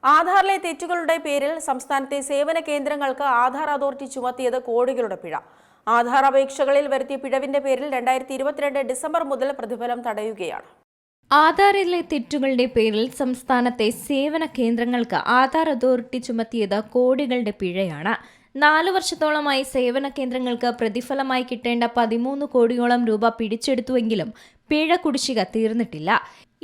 ആധാറിലെ തെറ്റുകളുടെ പേരിൽ സംസ്ഥാനത്തെ സേവന കേന്ദ്രങ്ങൾക്ക് ആധാർ അതോറിറ്റി ചുമത്തിയത് കോടികളുടെ പിഴ. ആധാർ അപേക്ഷകളിൽ വരുത്തിയ പിഴവിന്റെ പേരിൽ 2022 ഡിസംബർ മുതൽ പ്രതിഫലം തടയുകയാണ്. ആധാറിലെ തെറ്റുകളുടെ പേരിൽ സംസ്ഥാനത്തെ സേവന കേന്ദ്രങ്ങൾക്ക് ആധാർ അതോറിറ്റി ചുമത്തിയത് കോടികളുടെ പിഴയാണ്. 4 വർഷത്തോളമായി സേവന കേന്ദ്രങ്ങൾക്ക് പ്രതിഫലമായി കിട്ടേണ്ട 13 കോടിയോളം രൂപ പിടിച്ചെടുത്തുവെങ്കിലും പിഴ കുടിശ്ശിക തീർന്നിട്ടില്ല.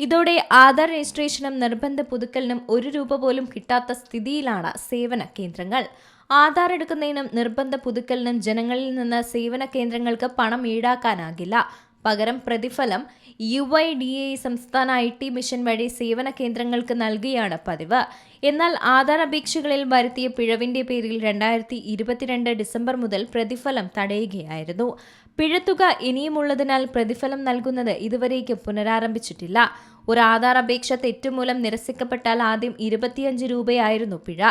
ഇതോടെ ആധാർ രജിസ്ട്രേഷനും നിർബന്ധ പുതുക്കലിനും 1 രൂപ പോലും കിട്ടാത്ത സ്ഥിതിയിലാണ് സേവന കേന്ദ്രങ്ങൾ. ആധാർ എടുക്കുന്നതിനും നിർബന്ധ പുതുക്കലിനും ജനങ്ങളിൽ നിന്ന് സേവന കേന്ദ്രങ്ങൾക്ക് പണം ഈടാക്കാനാകില്ല. പകരം പ്രതിഫലം UIDAI സംസ്ഥാന IT മിഷൻ വഴി സേവന കേന്ദ്രങ്ങൾക്ക് നൽകുകയാണ് പതിവ്. എന്നാൽ ആധാർ അപേക്ഷകളിൽ വരുത്തിയ പിഴവിന്റെ പേരിൽ 2022 ഡിസംബർ മുതൽ പ്രതിഫലം തടയുകയായിരുന്നു. പിഴത്തുക ഇനിയുമുള്ളതിനാൽ പ്രതിഫലം നൽകുന്നത് ഇതുവരേക്കും പുനരാരംഭിച്ചിട്ടില്ല. ഒരു ആധാർ അപേക്ഷ തെറ്റുമൂലം നിരസിക്കപ്പെട്ടാൽ ആദ്യം 25 രൂപയായിരുന്നു പിഴ.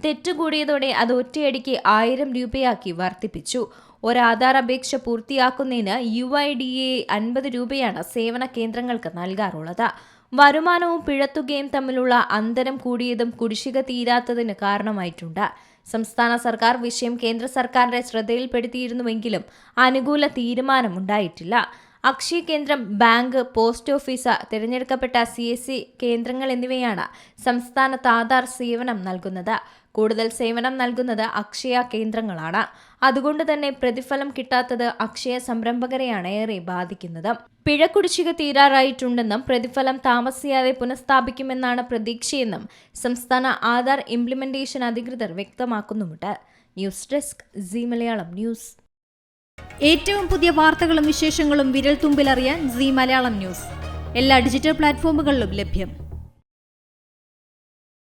തെറ്റുകൂടിയതോടെ അത് ഒറ്റയടിക്ക് 1000 രൂപയാക്കി വർദ്ധിപ്പിച്ചു. ഒരു ആധാർ അപേക്ഷ പൂർത്തിയാക്കുന്നതിന് UIDAI 50 രൂപയാണ് സേവന കേന്ദ്രങ്ങൾക്ക് നൽകാറുള്ളത്. വരുമാനവും പിഴത്തുകയും തമ്മിലുള്ള അന്തരം കൂടിയതും കുടിശ്ശിക തീരാത്തതിന് കാരണമായിട്ടുണ്ട്. സംസ്ഥാന സർക്കാർ വിഷയം കേന്ദ്ര സർക്കാരിന്റെ ശ്രദ്ധയിൽപ്പെടുത്തിയിരുന്നുവെങ്കിലും അനുകൂല തീരുമാനമുണ്ടായിട്ടില്ല. അക്ഷയ കേന്ദ്രം, ബാങ്ക്, പോസ്റ്റ് ഓഫീസ്, തിരഞ്ഞെടുക്കപ്പെട്ട CSC കേന്ദ്രങ്ങൾ എന്നിവയാണ് സംസ്ഥാനത്ത് ആധാർ സേവനം നൽകുന്നത്. കൂടുതൽ സേവനം നൽകുന്നത് അക്ഷയ കേന്ദ്രങ്ങളാണ്. അതുകൊണ്ട് തന്നെ പ്രതിഫലം കിട്ടാത്തത് അക്ഷയ സംരംഭകരെയാണ് ഏറെ ബാധിക്കുന്നത്. പിഴ കുടിശ്ശിക തീരാറായിട്ടുണ്ടെന്നും പ്രതിഫലം താമസിയാതെ പുനഃസ്ഥാപിക്കുമെന്നാണ് പ്രതീക്ഷയെന്നും സംസ്ഥാന ആധാർ ഇംപ്ലിമെന്റേഷൻ അധികൃതർ വ്യക്തമാക്കുന്നുമുണ്ട്. News desk Zee Malayalam news. ഏറ്റവും പുതിയ വാർത്തകളും വിശേഷങ്ങളും വിരൽ തുമ്പിലറിയാൻ സീ മലയാളം ന്യൂസ് എല്ലാ ഡിജിറ്റൽ പ്ലാറ്റ്ഫോമുകളിലും ലഭ്യം.